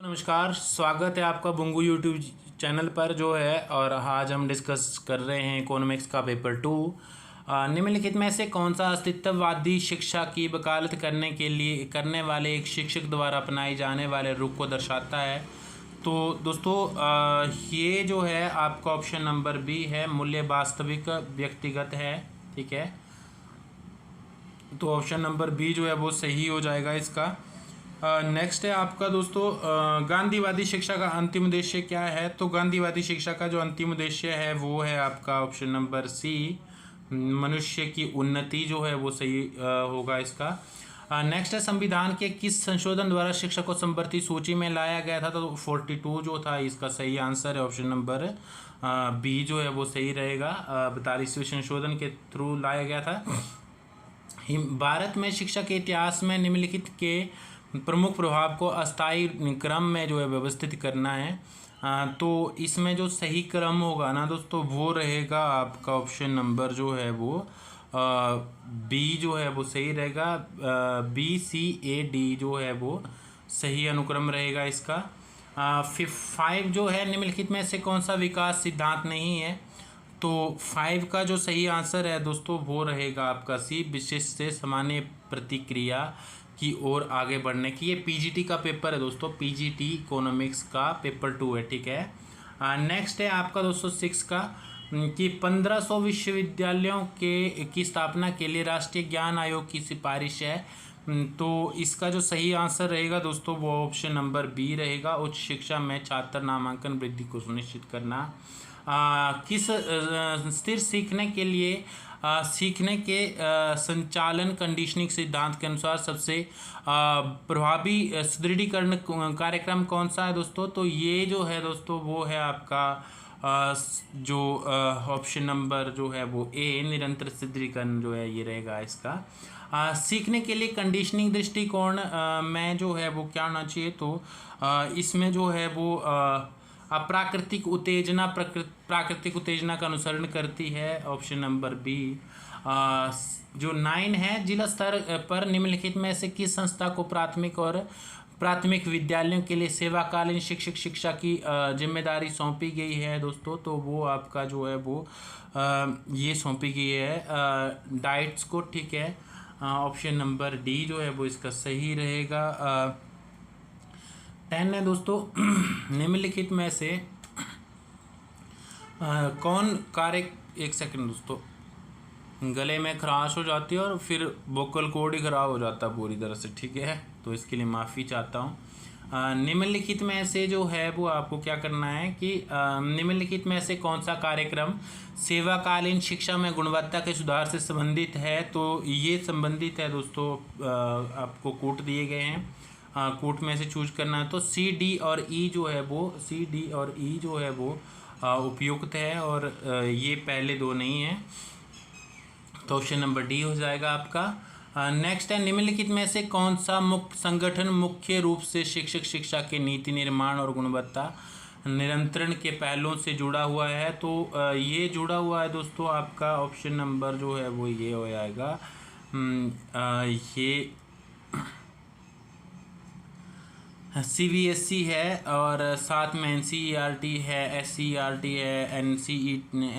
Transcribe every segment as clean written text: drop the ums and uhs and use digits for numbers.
नमस्कार, स्वागत है आपका बुंगू यूट्यूब चैनल पर जो है। और आज हम डिस्कस कर रहे हैं इकोनॉमिक्स का पेपर 2। निम्नलिखित में से कौन सा अस्तित्ववादी शिक्षा की वकालत करने वाले एक शिक्षक द्वारा अपनाए जाने वाले रुख को दर्शाता है? तो दोस्तों ये जो है आपका ऑप्शन नंबर बी है, मूल्य वास्तविक व्यक्तिगत है। ठीक है, तो ऑप्शन नंबर बी जो है वो सही हो जाएगा इसका। नेक्स्ट है आपका दोस्तों, गांधीवादी शिक्षा का अंतिम उद्देश्य क्या है? तो गांधीवादी शिक्षा का जो अंतिम उद्देश्य है वो है आपका ऑप्शन नंबर सी, मनुष्य की उन्नति जो है वो सही होगा इसका। नेक्स्ट है, संविधान के किस संशोधन द्वारा शिक्षा को संवर्धित सूची में लाया गया था? तो 42 जो था इसका सही आंसर है ऑप्शन नंबर बी जो है वो सही रहेगा। 42वें संशोधन के थ्रू लाया गया था। भारत में शिक्षा के इतिहास में निम्नलिखित के प्रमुख प्रभाव को अस्थायी क्रम में जो है व्यवस्थित करना है। तो इसमें जो सही क्रम होगा ना दोस्तों वो रहेगा आपका ऑप्शन नंबर जो है वो बी जो है वो सही रहेगा। BCAD जो है वो सही अनुक्रम रहेगा इसका। 5 जो है, निम्नलिखित में से कौन सा विकास सिद्धांत नहीं है? तो 5 का जो सही आंसर है दोस्तों वो रहेगा आपका सी, विशिष्ट से सामान्य प्रतिक्रिया की ओर आगे बढ़ने की। ये PGT का पेपर है दोस्तों, PGT इकोनॉमिक्स का पेपर 2 है। ठीक है, नेक्स्ट है आपका दोस्तों 6 का कि 1500 विश्वविद्यालयों की स्थापना के लिए राष्ट्रीय ज्ञान आयोग की सिफारिश है। तो इसका जो सही आंसर रहेगा दोस्तों वो ऑप्शन नंबर बी रहेगा, उच्च शिक्षा में छात्र नामांकन वृद्धि को सुनिश्चित करना। किस स्थिर सीखने के संचालन कंडीशनिंग सिद्धांत के अनुसार सबसे प्रभावी सुदृढ़ीकरण कार्यक्रम कौन सा है दोस्तों? तो ये जो है दोस्तों वो है आपका जो ऑप्शन नंबर जो है वो ए, निरंतर सुदृढ़ीकरण जो है ये रहेगा इसका। सीखने के लिए कंडीशनिंग दृष्टिकोण में जो है वो क्या होना चाहिए? तो इसमें जो है वो प्राकृतिक उत्तेजना का अनुसरण करती है, ऑप्शन नंबर बी। जो 9 है, जिला स्तर पर निम्नलिखित में से किस संस्था को प्राथमिक विद्यालयों के लिए सेवाकालीन शिक्षक शिक्षा की जिम्मेदारी सौंपी गई है दोस्तों? तो वो आपका जो है वो ये सौंपी गई है डाइट्स को। ठीक है, ऑप्शन नंबर डी जो है वो इसका सही रहेगा। 10 है दोस्तों, निम्नलिखित में से कौन कार्य, एक सेकंड दोस्तों, गले में खराश हो जाती है और फिर वोकल कॉर्ड ही खराब हो जाता है पूरी तरह से। ठीक है, तो इसके लिए माफ़ी चाहता हूँ। निम्नलिखित में से जो है वो आपको क्या करना है कि निम्नलिखित में से कौन सा कार्यक्रम सेवाकालीन शिक्षा में गुणवत्ता के सुधार से संबंधित है? तो ये संबंधित है दोस्तों, आपको कोट दिए गए हैं, कोट में से चूज करना है। तो C, D और E जो है वो उपयुक्त है और ये पहले दो नहीं है, तो ऑप्शन नंबर डी हो जाएगा आपका। नेक्स्ट है, निम्नलिखित में से कौन सा संगठन मुख्य रूप से शिक्षक शिक्षा के नीति निर्माण और गुणवत्ता नियंत्रण के पहलुओं से जुड़ा हुआ है? तो ये जुड़ा हुआ है दोस्तों आपका ऑप्शन नंबर जो है वो ये हो जाएगा। ये CBSE है और साथ में NCERT है, SCERT है,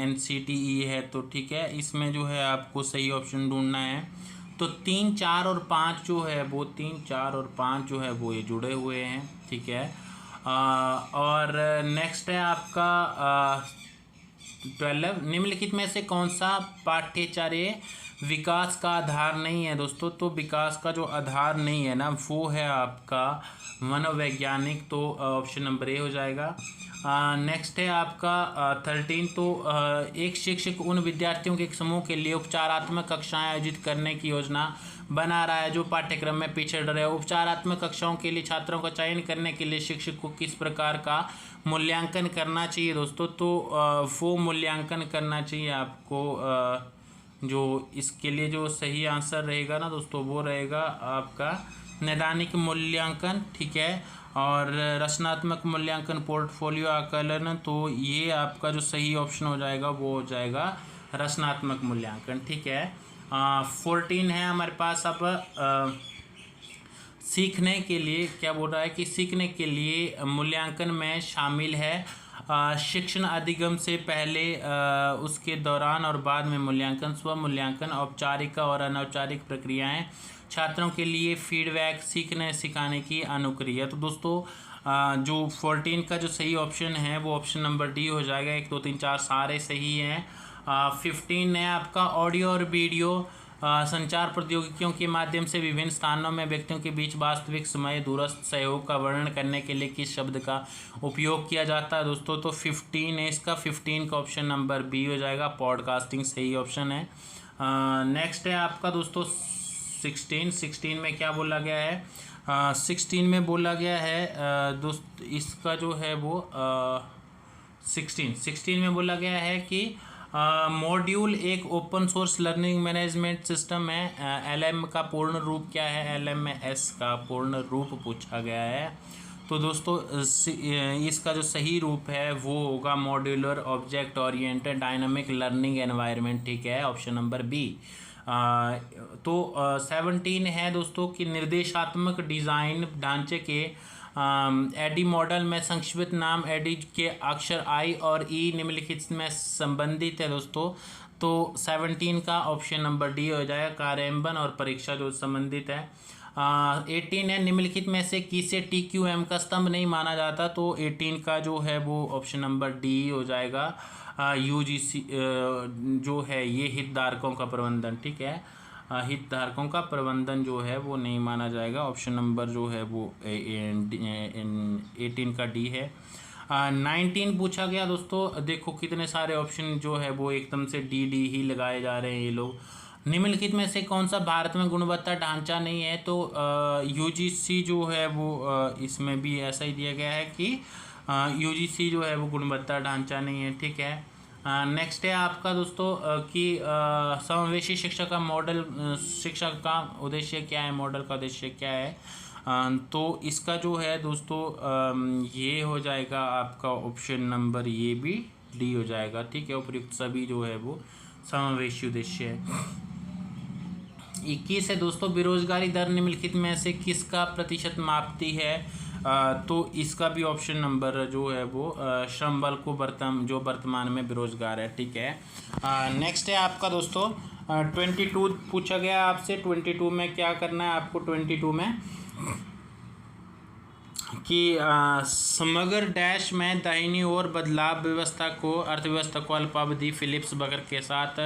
NCTE है। तो ठीक है, इसमें जो है आपको सही ऑप्शन ढूंढना है। तो 3, 4 और 5 जो है वो 3, 4 और 5 जो है वो ये जुड़े हुए हैं। ठीक है, और नेक्स्ट है आपका 12, निम्नलिखित में से कौन सा पाठ्यचर्या विकास का आधार नहीं है दोस्तों? तो विकास का जो आधार नहीं है ना वो है आपका मनोवैज्ञानिक, तो ऑप्शन नंबर ए हो जाएगा। नेक्स्ट है आपका 13, तो एक शिक्षक उन विद्यार्थियों के एक समूह के लिए उपचारात्मक कक्षाएं आयोजित करने की योजना बना रहा है जो पाठ्यक्रम में पिछड़ रहे हैं। उपचारात्मक कक्षाओं के लिए छात्रों का चयन करने के लिए शिक्षक को किस प्रकार का मूल्यांकन करना चाहिए दोस्तों? तो वो मूल्यांकन करना चाहिए आपको जो इसके लिए जो सही आंसर रहेगा ना दोस्तों वो रहेगा आपका नैदानिक मूल्यांकन। ठीक है, और रचनात्मक मूल्यांकन, पोर्टफोलियो आकलन। तो ये आपका जो सही ऑप्शन हो जाएगा वो हो जाएगा रचनात्मक मूल्यांकन। ठीक है, 14 है हमारे पास। अब सीखने के लिए क्या बोल रहा है कि सीखने के लिए मूल्यांकन में शामिल है शिक्षण अधिगम से पहले, उसके दौरान और बाद में मूल्यांकन, स्व मूल्यांकन, औपचारिक और अनौपचारिक प्रक्रियाएं, छात्रों के लिए फीडबैक, सीखने सिखाने की अनुक्रिया। तो दोस्तों जो 14 का जो सही ऑप्शन है वो ऑप्शन नंबर डी हो जाएगा। 1 2 3 4 सारे सही हैं। 15 है आपका ऑडियो और वीडियो संचार प्रौद्योगिकियों के माध्यम से विभिन्न स्थानों में व्यक्तियों के बीच वास्तविक समय दूरस्थ सहयोग का वर्णन करने के लिए किस शब्द का उपयोग किया जाता है दोस्तों? तो 15 है इसका। 15 का ऑप्शन नंबर बी हो जाएगा, पॉडकास्टिंग सही ऑप्शन है। नेक्स्ट है आपका दोस्तों 16 में क्या बोला गया है? 16 में बोला गया है दोस्त इसका जो है वो 16 में बोला गया है कि मॉड्यूल एक open source learning management system है। एलएम का पूर्ण रूप क्या है? LMS का पूर्ण रूप पूछा गया है। तो दोस्तों इसका जो सही रूप है वो होगा modular object oriented dynamic learning environment, ठीक है, ऑप्शन नंबर बी। तो 17 है दोस्तों कि निर्देशात्मक डिज़ाइन ढांचे के एडी मॉडल में संक्षिप्त नाम एडी के अक्षर आई और ई निम्नलिखित में संबंधित है दोस्तों। तो 17 का ऑप्शन नंबर डी हो जाएगा, कार्यान्वयन और परीक्षा जो संबंधित है। 18 है निम्नलिखित में से किसे TQM का स्तंभ नहीं माना जाता? तो 18 का जो है वो ऑप्शन नंबर डी हो जाएगा। UGC जो है ये हितधारकों का प्रबंधन, ठीक है, हितधारकों का प्रबंधन जो है वो नहीं माना जाएगा। ऑप्शन नंबर जो है वो 18 का डी है। 19 पूछा गया दोस्तों, देखो कितने सारे ऑप्शन जो है वो एकदम से डी ही लगाए जा रहे हैं ये लोग। निम्नलिखित में से कौन सा भारत में गुणवत्ता ढांचा नहीं है? तो UGC जो है वो इसमें भी ऐसा ही दिया गया है कि UGC जो है वो गुणवत्ता ढांचा नहीं है, ठीक है। नेक्स्ट है आपका दोस्तों कि समावेशी शिक्षा का मॉडल, शिक्षा का उद्देश्य क्या है? मॉडल का उद्देश्य क्या है? तो इसका जो है दोस्तों ये हो जाएगा आपका ऑप्शन नंबर ये भी डी हो जाएगा, ठीक है। उपयुक्त सभी जो है वो समावेशी उद्देश्य है। 21 है दोस्तों, बेरोजगारी दर निम्नलिखित में से किसका प्रतिशत मापती है? तो इसका भी ऑप्शन नंबर जो है वो श्रम बल को जो वर्तमान में बेरोजगार है, ठीक है। नेक्स्ट है आपका दोस्तों 22 पूछा गया आपसे। 22 में क्या करना है आपको? 22 में कि समग्र डैश में दाहिनी ओर बदलाव व्यवस्था को अर्थव्यवस्था को अल्पावधि फिलिप्स बकर के साथ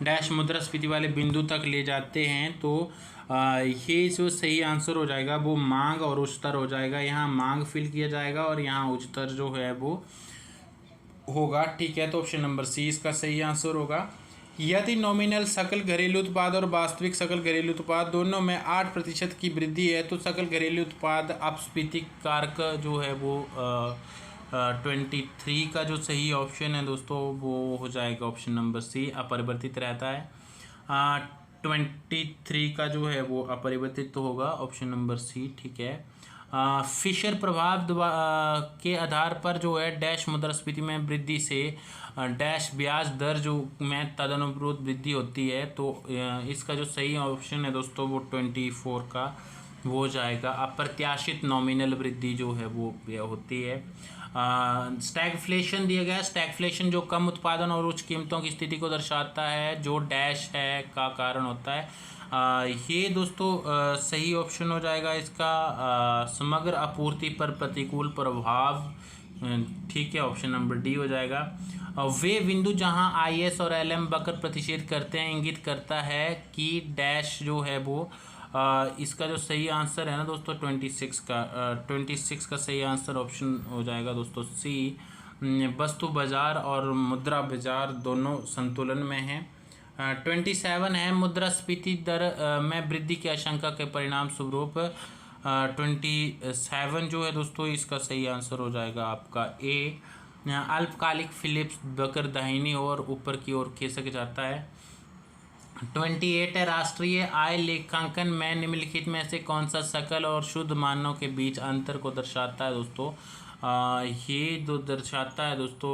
डैश मुद्रास्फीति वाले बिंदु तक ले जाते हैं। तो ये जो सही आंसर हो जाएगा वो मांग और उच्चतर हो जाएगा। यहाँ मांग फिल किया जाएगा और यहाँ उच्चतर जो है वो होगा, ठीक है। तो ऑप्शन नंबर सी इसका सही आंसर होगा। यदि नॉमिनल सकल घरेलू उत्पाद और वास्तविक सकल घरेलू उत्पाद दोनों में 8% की वृद्धि है तो सकल घरेलू उत्पाद अपस्फीति कारक जो है वो 23 का जो सही ऑप्शन है दोस्तों वो हो जाएगा ऑप्शन नंबर सी, अपरिवर्तित रहता है। 23 का जो है वो अपरिवर्तित तो होगा ऑप्शन नंबर सी, ठीक है। फिशर प्रभाव के आधार पर जो है डैश मुद्रास्फीति में वृद्धि से डैश ब्याज दर जो में तदनुरूप वृद्धि होती है। तो इसका जो सही ऑप्शन है दोस्तों वो 24 का वो हो जाएगा। अप्रत्याशित नॉमिनल वृद्धि जो है वो होती है। स्टैगफ्लेशन दिया गया है। स्टैगफ्लेशन जो कम उत्पादन और उच्च कीमतों की स्थिति को दर्शाता है जो डैश है का कारण होता है। ये दोस्तों सही ऑप्शन हो जाएगा इसका समग्र आपूर्ति पर प्रतिकूल प्रभाव, ठीक है, ऑप्शन नंबर डी हो जाएगा। वे बिंदु जहां IS और LM वक्र प्रतिषेध करते हैं इंगित करता है कि डैश जो है वो इसका जो सही आंसर है ना दोस्तों 26 का सही आंसर ऑप्शन हो जाएगा दोस्तों सी। वस्तु बाजार और मुद्रा बाजार दोनों संतुलन में हैं। 27 है मुद्रास्फीति दर में वृद्धि की आशंका के परिणाम स्वरूप 27 जो है दोस्तों इसका सही आंसर हो जाएगा आपका ए। अल्पकालिक फिलिप्स बकर दाहिनी ओर ऊपर की ओर खिसक जाता है। 28 है राष्ट्रीय आय लेखांकन में निम्नलिखित में से कौन सा सकल और शुद्ध मानों के बीच अंतर को दर्शाता है दोस्तों? ये जो दर्शाता है दोस्तों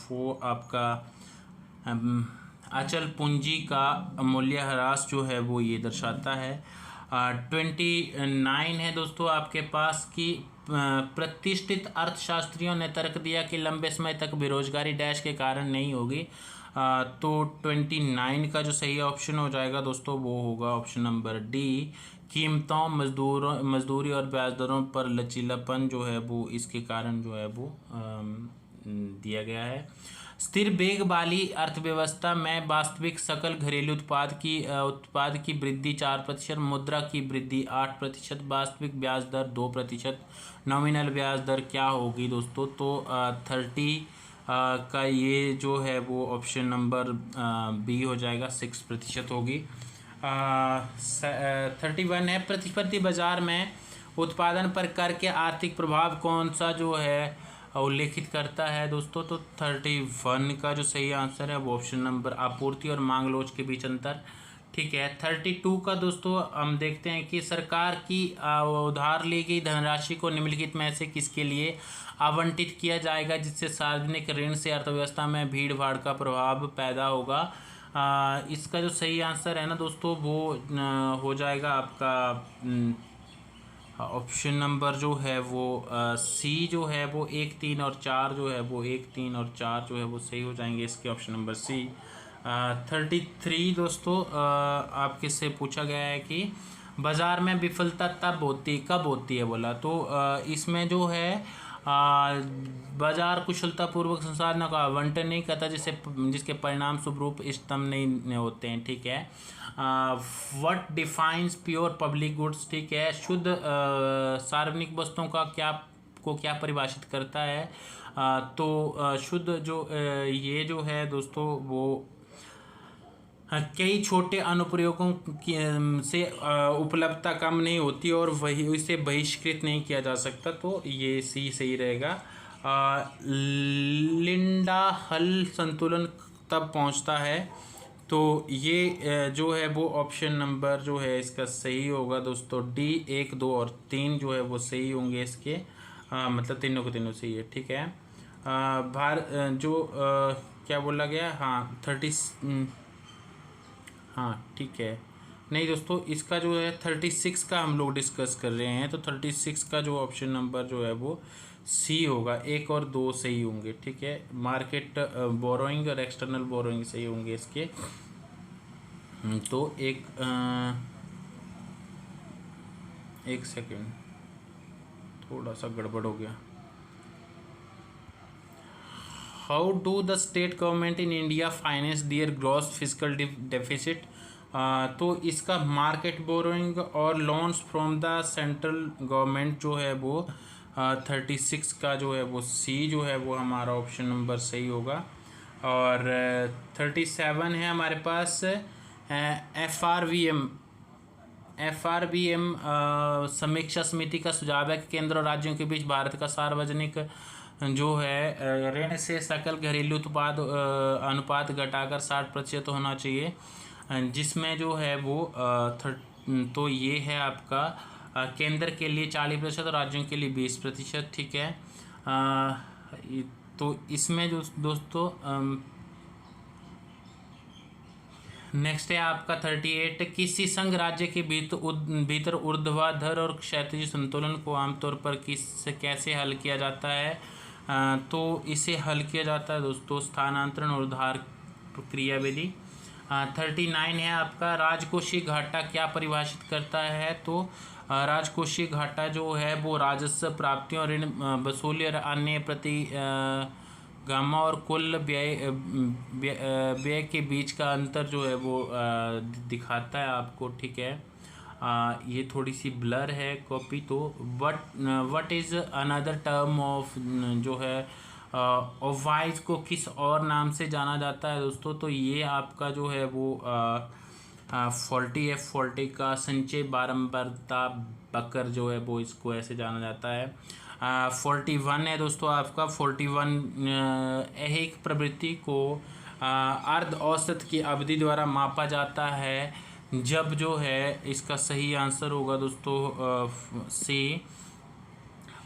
वो आपका अचल पूंजी का मूल्यह्रास जो है वो ये दर्शाता है। 29 है दोस्तों आपके पास कि प्रतिष्ठित अर्थशास्त्रियों ने तर्क दिया कि लंबे समय तक बेरोजगारी डैश के कारण नहीं होगी। तो 29 का जो सही ऑप्शन हो जाएगा दोस्तों वो होगा ऑप्शन नंबर डी। कीमतों मजदूरी और ब्याज दरों पर लचीलापन जो है वो इसके कारण जो है वो दिया गया है। स्थिर बेग वाली अर्थव्यवस्था में वास्तविक सकल घरेलू उत्पाद की वृद्धि 4%, मुद्रा की वृद्धि 8%, वास्तविक ब्याज दर 2%, नॉमिनल ब्याज दर क्या होगी दोस्तों? तो 30 का ये जो है वो ऑप्शन नंबर बी हो जाएगा, 6% होगी। 31 है, प्रतिस्पर्धी बाजार में उत्पादन पर कर के आर्थिक प्रभाव कौन सा जो है उल्लेखित करता है दोस्तों? तो 31 का जो सही आंसर है वो ऑप्शन नंबर आपूर्ति और मांग लोच के बीच अंतर। ठीक है। 32 का दोस्तों हम देखते हैं कि सरकार की उधार ली गई धनराशि को निम्नलिखित में से किसके लिए आवंटित किया जाएगा जिससे सार्वजनिक ऋण से अर्थव्यवस्था में भीड़ भाड़ का प्रभाव पैदा होगा? इसका जो सही आंसर है ना दोस्तों वो हो जाएगा आपका ऑप्शन नंबर जो है वो सी जो है वो 1, 3 और 4 जो है वो 1, 3 और 4 जो है वो सही हो जाएंगे इसके ऑप्शन नंबर सी। 33 दोस्तों आपके से पूछा गया है कि बाजार में विफलता कब होती है बोला? तो इसमें जो है बाजार कुशलतापूर्वक संसाधनों का आवंटन नहीं करता जिसके परिणाम स्वरूप स्तंभ नहीं होते हैं। ठीक है। What defines pure public goods? ठीक है। शुद्ध सार्वजनिक वस्तुओं का क्या परिभाषित करता है? तो शुद्ध जो ये जो है दोस्तों वो कई छोटे अनुप्रयोगों से उपलब्धता कम नहीं होती और वही इसे बहिष्कृत नहीं किया जा सकता। तो ये सी सही रहेगा। लिंडा हल संतुलन तब पहुंचता है? तो ये जो है वो ऑप्शन नंबर जो है इसका सही होगा दोस्तों डी। 1, 2 और 3 जो है वो सही होंगे इसके। मतलब तीनों को तीनों सही है। ठीक है। क्या बोला गया? हाँ 30। हाँ ठीक है। नहीं दोस्तों इसका जो है 36 का हम लोग डिस्कस कर रहे हैं। तो 36 का जो ऑप्शन नंबर जो है वो सी होगा। 1 और 2 सही होंगे। ठीक है। मार्केट बोरोइंग और एक्सटर्नल बोरोइंग सही होंगे इसके। तो एक सेकेंड थोड़ा सा गड़बड़ हो गया। How do the state government in India finance their gross physical deficit? तो इसका मार्केट बोरोइंग और loans from the central government जो है वो 36 का जो है वो सी जो है वो हमारा ऑप्शन नंबर सही होगा। और 37 है हमारे पास FRBM समीक्षा समिति का सुझाव है कि केंद्र और राज्यों के बीच भारत का सार्वजनिक जो है ऋण से सकल घरेलू उत्पाद अनुपात घटाकर 60% होना चाहिए जिसमें जो है वो तो ये है आपका केंद्र के लिए 40% और राज्यों के लिए 20%। ठीक है। तो इसमें जो दोस्तों नेक्स्ट है आपका 38। किसी संघ राज्य के भीतर ऊर्ध्वाधर और क्षैतिज संतुलन को आमतौर पर कैसे हल किया जाता है? तो इसे हल किया जाता है दोस्तों स्थानांतरण और उधार प्रक्रिया विधि। 39 है आपका राजकोषीय घाटा क्या परिभाषित करता है? तो राजकोषीय घाटा जो है वो राजस्व प्राप्तियों ऋण वसूली और अन्य प्रति गामा और कुल व्यय के बीच का अंतर जो है वो दिखाता है आपको। ठीक है। ये थोड़ी सी ब्लर है कॉपी। तो what is another term of जो है ऑवाइज को किस और नाम से जाना जाता है दोस्तों? तो ये आपका जो है वो फॉल्टी का संचय बारंबारता बकर जो है वो इसको ऐसे जाना जाता है। 41 है दोस्तों आपका 41 एक प्रवृत्ति को अर्ध औसत की अवधि द्वारा मापा जाता है जब जो है इसका सही आंसर होगा दोस्तों सी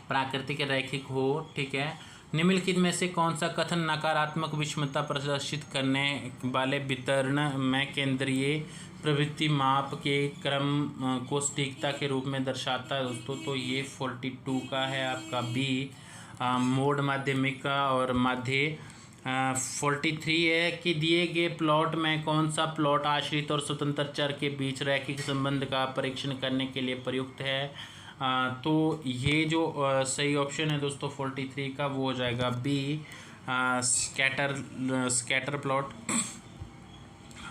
प्राकृतिक रैखिक हो। ठीक है। निम्नलिखित में से कौन सा कथन नकारात्मक विषमता प्रदर्शित करने वाले वितरण में केंद्रीय प्रवृत्ति माप के क्रम को सटीकता के रूप में दर्शाता है दोस्तों, तो ये 42 का है आपका बी, मोड माध्यमिक का और माध्य। 43 है कि दिए गए प्लॉट में कौन सा प्लॉट आश्रित और स्वतंत्र चर के बीच रैखिक संबंध का परीक्षण करने के लिए प्रयुक्त है। तो ये जो सही ऑप्शन है दोस्तों 43 का, वो हो जाएगा बी, स्कैटर प्लॉट।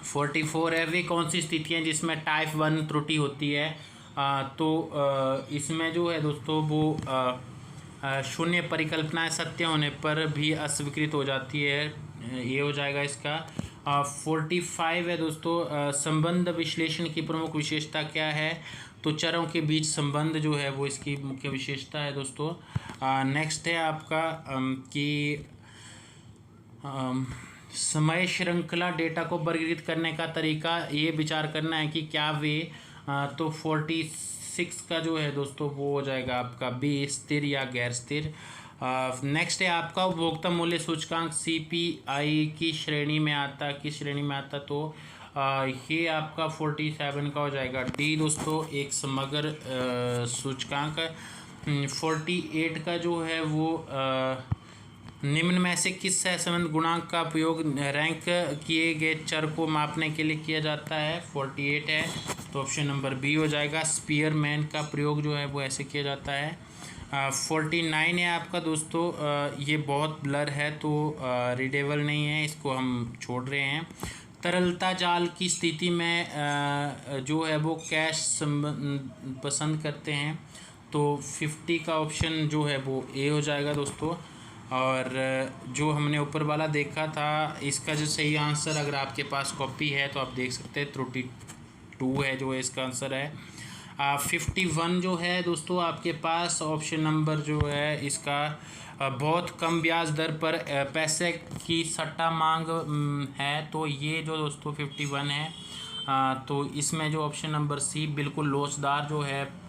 44 है वे कौन सी स्थितियाँ जिसमें टाइप 1 त्रुटि होती है। इसमें जो है दोस्तों वो शून्य परिकल्पनाएं सत्य होने पर भी अस्वीकृत हो जाती है, ये हो जाएगा इसका। 45 है दोस्तों संबंध विश्लेषण की प्रमुख विशेषता क्या है। तो चरों के बीच संबंध जो है वो इसकी मुख्य विशेषता है दोस्तों। नेक्स्ट है आपका कि समय श्रृंखला डेटा को वर्गीकृत करने का तरीका, ये विचार करना है कि क्या वे तो 46 का जो है दोस्तों वो हो जाएगा आपका बी, स्थिर या गैर स्थिर। नेक्स्ट है आपका उपभोक्ता मूल्य सूचकांक सीपीआई की श्रेणी में आता, किस श्रेणी में आता, तो ये आपका 47 का हो जाएगा डी दोस्तों, एक समग्र सूचकांक। 48 का जो है वो निम्न में से किस सहसंबंध गुणांक का उपयोग रैंक किए गए चर को मापने के लिए किया जाता है। 48 है तो ऑप्शन नंबर बी हो जाएगा, स्पीयरमैन का प्रयोग जो है वो ऐसे किया जाता है। 49 है आपका दोस्तों, ये बहुत ब्लर है तो रीडेबल नहीं है, इसको हम छोड़ रहे हैं। तरलता जाल की स्थिति में जो है वो कैश पसंद करते हैं, तो 50 का ऑप्शन जो है वो ए हो जाएगा दोस्तों। और जो हमने ऊपर वाला देखा था इसका जो सही आंसर, अगर आपके पास कॉपी है तो आप देख सकते हैं, त्रुटि 2 है जो इसका आंसर है। 51 जो है दोस्तों आपके पास ऑप्शन नंबर जो है इसका बहुत कम ब्याज दर पर पैसे की सट्टा मांग है, तो ये जो दोस्तों 51 है तो इसमें जो ऑप्शन नंबर सी बिल्कुल लोचदार जो है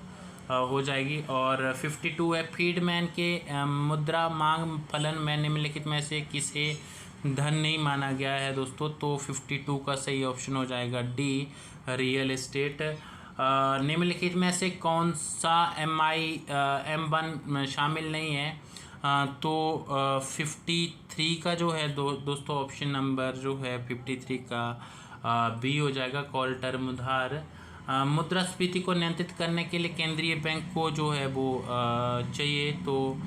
हो जाएगी। और 52 है फीडमैन के मुद्रा मांग फलन में निम्नलिखित में से किसे धन नहीं माना गया है दोस्तों, तो 52 का सही ऑप्शन हो जाएगा डी, रियल एस्टेट। निम्नलिखित में से कौन सा M1 शामिल नहीं है, तो 53 का जो है दोस्तों ऑप्शन नंबर जो है 53 का बी हो जाएगा, कॉल टर्म उधार। मुद्रास्फीति को नियंत्रित करने के लिए केंद्रीय बैंक को जो है वो चाहिए, तो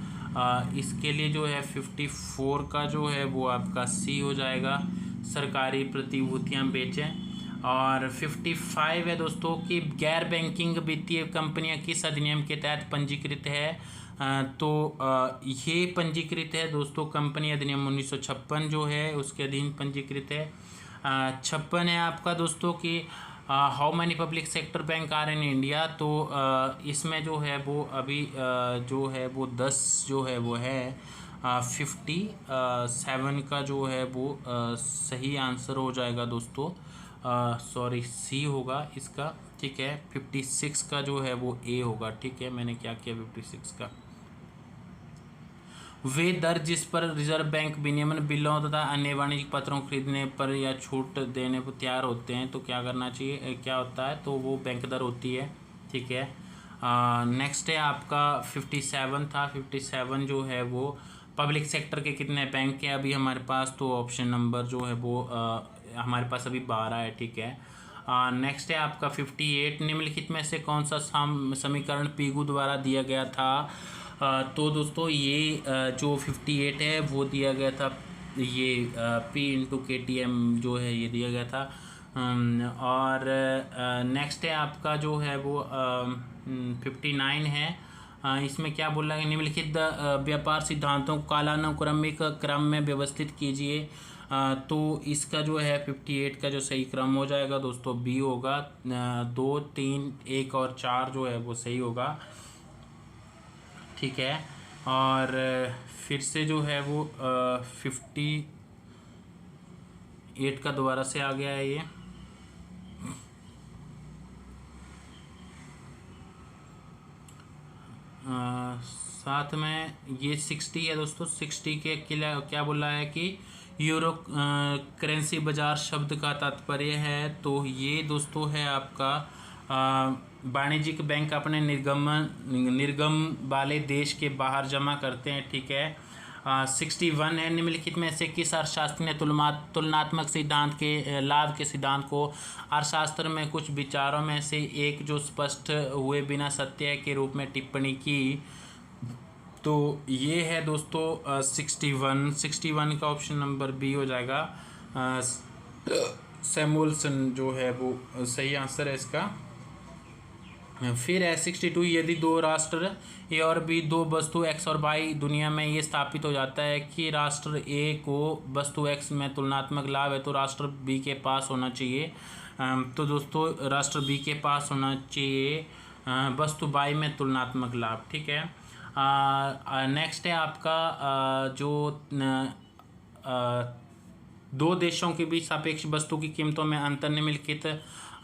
इसके लिए जो है 54 का जो है वो आपका सी हो जाएगा, सरकारी प्रतिभूतियां बेचें। और 55 है दोस्तों कि गैर बैंकिंग वित्तीय कंपनियां किस अधिनियम के तहत पंजीकृत है, तो ये पंजीकृत है दोस्तों कंपनी अधिनियम 1956 जो है उसके अधीन पंजीकृत है। 56 है आपका दोस्तों कि how many public sector bank are in India, तो इसमें जो है वो अभी जो है वो 10 जो है वो है 57 का जो है वो सही आंसर हो जाएगा दोस्तों, सॉरी सी होगा इसका, ठीक है। 56 का जो है वो ए होगा, ठीक है। मैंने क्या किया 56 का, वे दर जिस पर रिजर्व बैंक विनियमन बिलों तथा अन्य वाणिज्यिक पत्रों खरीदने पर या छूट देने पर तैयार होते हैं, तो क्या करना चाहिए, क्या होता है, तो वो बैंक दर होती है, ठीक है। नेक्स्ट है आपका 57 था, 57 जो है वो पब्लिक सेक्टर के कितने बैंक हैं अभी हमारे पास, तो ऑप्शन नंबर जो है वो हमारे पास अभी 12 है, ठीक है। नेक्स्ट है आपका 58, निम्नलिखित में से कौन सा समीकरण पीगू द्वारा दिया गया था, तो दोस्तों ये जो 58 है वो दिया गया था, ये P/KTM जो है ये दिया गया था। और नेक्स्ट है आपका जो है वो 59 है, इसमें क्या बोल रहा है, निम्नलिखित व्यापार सिद्धांतों को कालानुक्रमिक क्रम में व्यवस्थित कीजिए, तो इसका जो है 58 का जो सही क्रम हो जाएगा दोस्तों बी होगा, 2, 3, 1 और 4 जो है वो सही होगा, ठीक है। और फिर से जो है वो 58 का दोबारा से आ गया है ये, साथ में ये 60 है दोस्तों, 60 के क्या बोल रहा है कि यूरो करेंसी बाजार शब्द का तात्पर्य है, तो ये दोस्तों है आपका वाणिज्यिक बैंक अपने निर्गम वाले देश के बाहर जमा करते हैं, ठीक है। 61 है, निम्नलिखित में से किस अर्थशास्त्री ने तुलनात्मक सिद्धांत के लाभ के सिद्धांत को अर्थशास्त्र में कुछ विचारों में से एक जो स्पष्ट हुए बिना सत्य के रूप में टिप्पणी की? तो ये है दोस्तों 61 का ऑप्शन नंबर बी हो जाएगा। सैमुअलसन जो है वो सही आंसर है इसका। फिर है 62, यदि दो राष्ट्र ए और बी, दो वस्तु एक्स और वाई दुनिया में ये स्थापित हो जाता है कि राष्ट्र ए को वस्तु एक्स में तुलनात्मक लाभ है तो राष्ट्र बी के पास होना चाहिए। तो दोस्तों राष्ट्र बी के पास होना चाहिए वस्तु वाई में तुलनात्मक लाभ, ठीक है। नेक्स्ट है आपका जो दो देशों के बीच सापेक्ष वस्तु की कीमतों में अंतर निम्नलिखित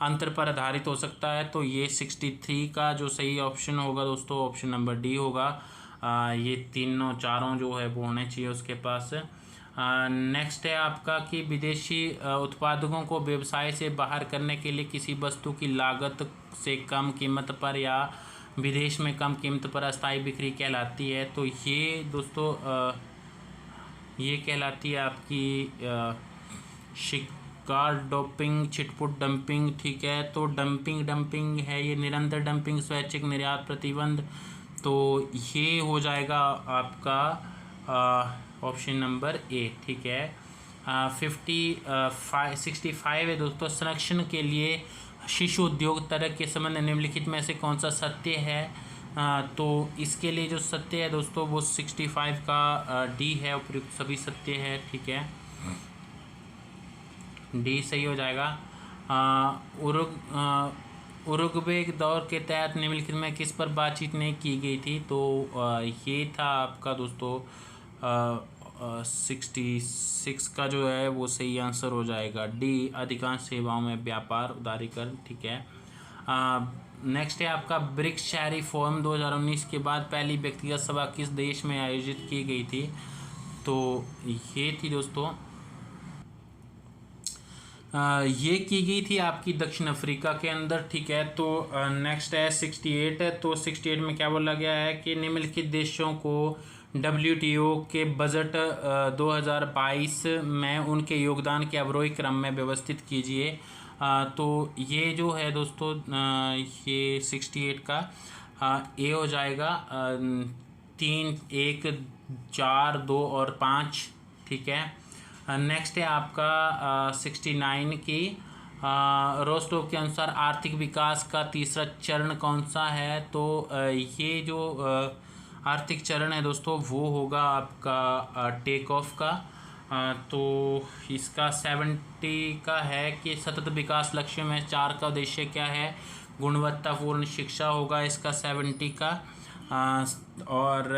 अंतर पर आधारित हो सकता है, तो ये 63 का जो सही ऑप्शन होगा दोस्तों ऑप्शन नंबर डी होगा। ये तीनों चारों जो है वो होने चाहिए उसके पास। नेक्स्ट है आपका कि विदेशी उत्पादकों को व्यवसाय से बाहर करने के लिए किसी वस्तु की लागत से कम कीमत पर या विदेश में कम कीमत पर अस्थायी बिक्री कहलाती है, तो ये दोस्तों ये कहलाती है आपकी शिकार डंपिंग, छिटपुट डंपिंग, ठीक है। तो डंपिंग है ये निरंतर डंपिंग, स्वैच्छिक निर्यात प्रतिबंध, तो ये हो जाएगा आपका ऑप्शन नंबर ए, ठीक है। 65 है दोस्तों, संरक्षण के लिए शिशु उद्योग तर्क के संबंध निम्नलिखित में से कौन सा सत्य है? तो इसके लिए जो सत्य है दोस्तों वो 65 का डी है, उपयुक्त सभी सत्य है, ठीक है। डी सही हो जाएगा। उरुग्वे दौर के तहत निम्नलिखित में किस पर बातचीत नहीं की गई थी? तो ये था आपका दोस्तों 66 का जो है वो सही आंसर हो जाएगा डी, अधिकांश सेवाओं में व्यापार उदारीकरण, ठीक है। नेक्स्ट है आपका ब्रिक्स शहरी फोरम 2019 के बाद पहली व्यक्तिगत सभा किस देश में आयोजित की गई थी? तो ये थी दोस्तों ये की गई थी आपकी दक्षिण अफ्रीका के अंदर, ठीक है। तो नेक्स्ट है 68 है, तो 68 में क्या बोला गया है कि निम्नलिखित देशों को WTO के बजट 2022 में उनके योगदान के अवरोही क्रम में व्यवस्थित कीजिए। तो ये जो है दोस्तों ये 68 का ए हो जाएगा, 3, 1, 4, 2 और 5, ठीक है। नेक्स्ट है आपका 69 की रोस्टोव के अनुसार आर्थिक विकास का तीसरा चरण कौन सा है? तो ये जो आर्थिक चरण है दोस्तों वो होगा आपका टेक ऑफ का। तो इसका 70 का है कि सतत विकास लक्ष्य में 4 का उद्देश्य क्या है? गुणवत्तापूर्ण शिक्षा होगा इसका 70 का। और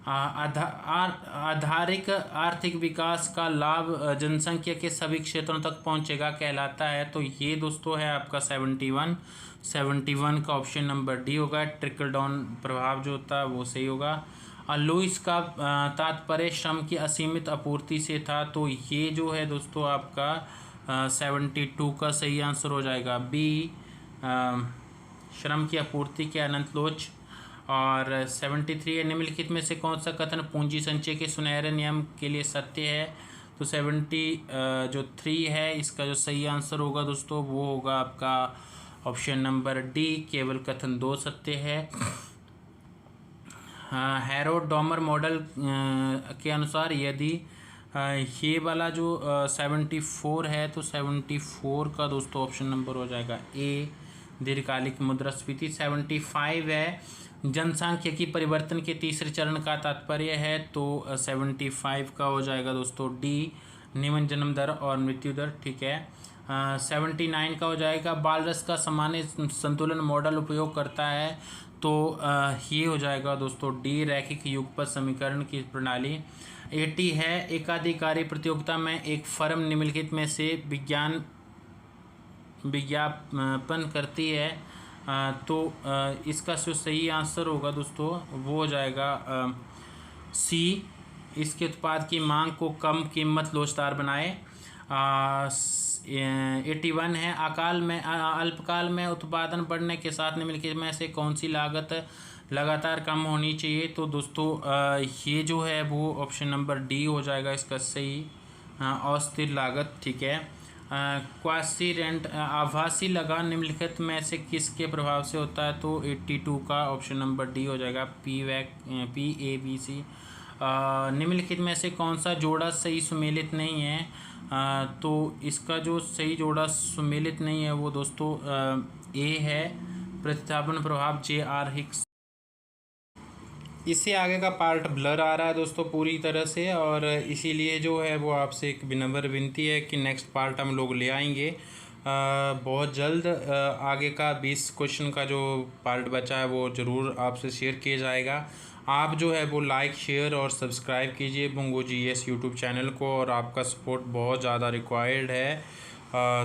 आधारिक आर्थिक विकास का लाभ जनसंख्या के सभी क्षेत्रों तक पहुंचेगा कहलाता है, तो ये दोस्तों है आपका 71 का ऑप्शन नंबर डी होगा। ट्रिकल डाउन प्रभाव जो होता है वो सही होगा। लुईस का तात्पर्य श्रम की असीमित आपूर्ति से था, तो ये जो है दोस्तों आपका 72 का सही आंसर हो जाएगा बी, श्रम की आपूर्ति के अनंत लोच। और 73 है, निम्नलिखित में से कौन सा कथन पूंजी संचय के सुनहरे नियम के लिए सत्य है? तो 73 है इसका जो सही आंसर होगा दोस्तों वो होगा आपका ऑप्शन नंबर डी, केवल कथन 2 सत्य है। हैरोल्ड डॉमर मॉडल के अनुसार यदि ये वाला जो 74 है तो 74 का दोस्तों ऑप्शन नंबर हो जाएगा ए, दीर्घकालिक मुद्रास्फीति। 75 है, जनसांख्यिकी परिवर्तन के तीसरे चरण का तात्पर्य है, तो 75 का हो जाएगा दोस्तों डी, निम्न जन्म दर और मृत्यु दर, ठीक है। 79 का हो जाएगा बाल रस का सामान्य संतुलन मॉडल उपयोग करता है, तो ये हो जाएगा दोस्तों डी, रैखिक युगपत समीकरण की प्रणाली। 80 है, एकाधिकारी प्रतियोगिता में एक फर्म निम्नलिखित में से विज्ञापन करती है, तो इसका जो सही आंसर होगा दोस्तों वो हो जाएगा सी, इसके उत्पाद की मांग को कम कीमत लोचदार बनाए। 81 है, अल्पकाल में उत्पादन बढ़ने के साथ निम्नलिखित में से कौन सी लागत लगातार कम होनी चाहिए। तो दोस्तों ये जो है वो ऑप्शन नंबर डी हो जाएगा इसका सही, अस्थिर लागत। ठीक है। क्वासी रेंट आभासी लगान निम्नलिखित में से किसके प्रभाव से होता है। तो 82 का ऑप्शन नंबर डी हो जाएगा, PABC। निम्नलिखित में से कौन सा जोड़ा सही सुमेलित नहीं है। तो इसका जो सही जोड़ा सुमेलित नहीं है वो दोस्तों ए है, प्रतिस्थापन प्रभाव JR हिक्स। इससे आगे का पार्ट ब्लर आ रहा है दोस्तों पूरी तरह से, और इसीलिए जो है वो आपसे एक विनम्र विनती है कि नेक्स्ट पार्ट हम लोग ले आएंगे बहुत जल्द। आगे का 20 क्वेश्चन का जो पार्ट बचा है वो ज़रूर आपसे शेयर किया जाएगा। आप जो है वो लाइक शेयर और सब्सक्राइब कीजिए बुंगो GS यूट्यूब चैनल को, और आपका सपोर्ट बहुत ज़्यादा रिक्वायर्ड है।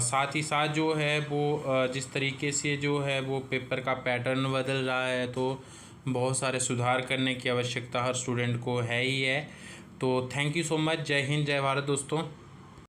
साथ ही साथ जो है वो जिस तरीके से जो है वो पेपर का पैटर्न बदल रहा है, तो बहुत सारे सुधार करने की आवश्यकता हर स्टूडेंट को है ही है। तो थैंक यू सो मच। जय हिंद, जय भारत दोस्तों।